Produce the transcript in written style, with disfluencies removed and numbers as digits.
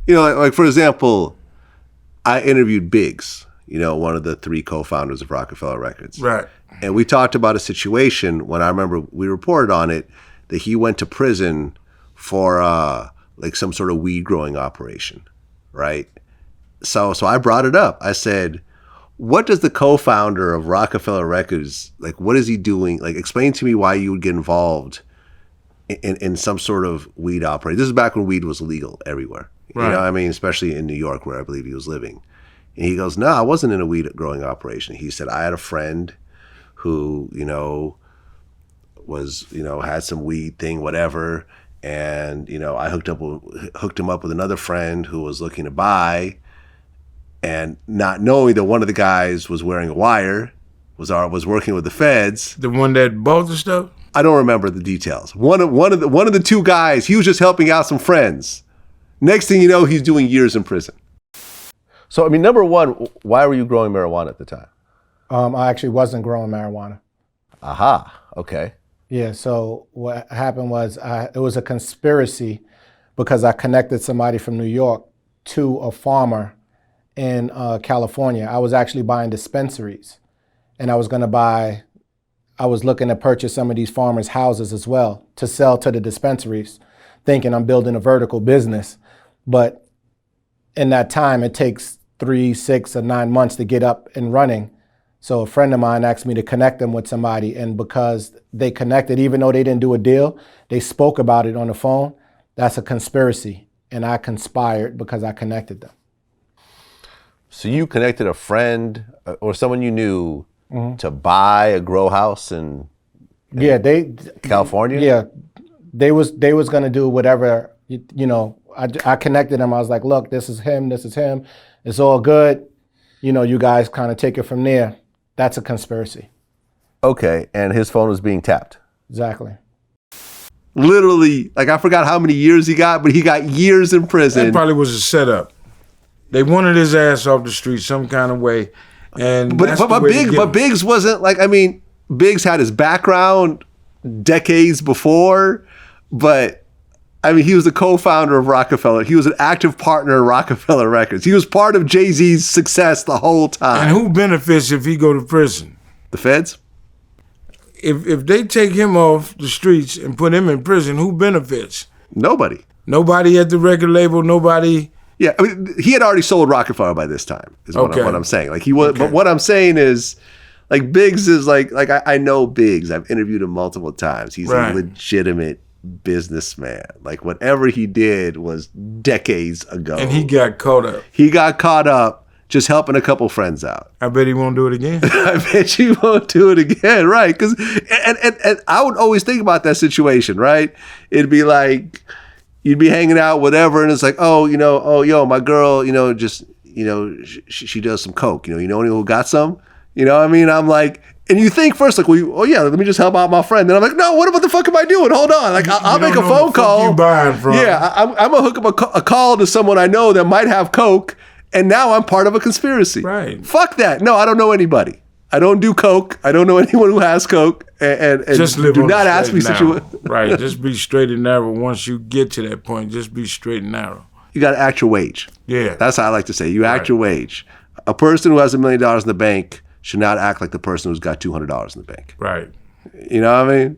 You know, like for example, I interviewed Biggs, you know, one of the 3 co-founders of Roc-A-Fella Records. Right. And we talked about a situation when I remember we reported on it that he went to prison for like some sort of weed growing operation, right? So I brought it up. I said, what does the co-founder of Roc-A-Fella Records, like what is he doing? Like explain to me why you would get involved in some sort of weed operation. This is back when weed was legal everywhere. Right. You know what I mean? Especially in New York where I believe he was living. And he goes, no, I wasn't in a weed growing operation. He said, I had a friend who, you know, was, you know, had some weed thing, whatever. And, you know, I hooked him up with another friend who was looking to buy, and not knowing that one of the guys was wearing a wire, was working with the feds. The one that bought the stuff? I don't remember the details. One of the 2 guys, he was just helping out some friends. Next thing you know, he's doing years in prison. So, I mean, number one, why were you growing marijuana at the time? I actually wasn't growing marijuana. Aha, okay. Yeah, so what happened was it was a conspiracy because I connected somebody from New York to a farmer in California. I was actually buying dispensaries, and I was looking to purchase some of these farmers' houses as well to sell to the dispensaries, thinking I'm building a vertical business. But in that time, it takes 3, 6, or 9 months to get up and running. So a friend of mine asked me to connect them with somebody, and because they connected, even though they didn't do a deal, they spoke about it on the phone. That's a conspiracy, and I conspired because I connected them. So you connected a friend or someone you knew to buy a grow house in California? Yeah, they was gonna do whatever, you know. I connected them. I was like, look, this is him. It's all good. You know, you guys kind of take it from there. That's a conspiracy. Okay, and his phone was being tapped. Exactly. Literally, like I forgot how many years he got, but he got years in prison. That probably was a setup. They wanted his ass off the street some kind of way. And but Biggs wasn't like, I mean, Biggs had his background decades before, but I mean, he was the co-founder of Roc-A-Fella. He was an active partner of Roc-A-Fella Records. He was part of Jay-Z's success the whole time. And who benefits if he go to prison? The feds? If they take him off the streets and put him in prison, who benefits? Nobody. Nobody at the record label, nobody. Yeah, I mean, he had already sold Roc-A-Fella by this time, is what I'm saying. Like he was, Okay. But what I'm saying is, like Biggs is like I know Biggs. I've interviewed him multiple times. He's Right. a legitimate businessman. Like whatever he did was decades ago. And he got caught up. He got caught up just helping a couple friends out. I bet he won't do it again. I bet you won't do it again, right? Because and I would always think about that situation, right? It'd be like you'd be hanging out, whatever, and it's like, oh, you know, oh, yo, my girl, you know, just, you know, she does some coke. You know anyone who got some? You know what I mean? I'm like, and you think first, like, well, oh yeah, let me just help out my friend. Then I'm like, no, what the fuck am I doing? Hold on, like I'll make a phone call. You buying from? Yeah, I'm gonna hook up a call to someone I know that might have coke, and now I'm part of a conspiracy. Right. Fuck that. No, I don't know anybody. I don't do coke. I don't know anyone who has coke. And just live do on not the ask me straight and narrow. situations. Right. Just be straight and narrow. Once you get to that point, just be straight and narrow. You got to act your wage. Yeah. That's how I like to say. You act Right. your wage. A person who has $1 million in the bank should not act like the person who's got $200 in the bank. Right. You know what I mean?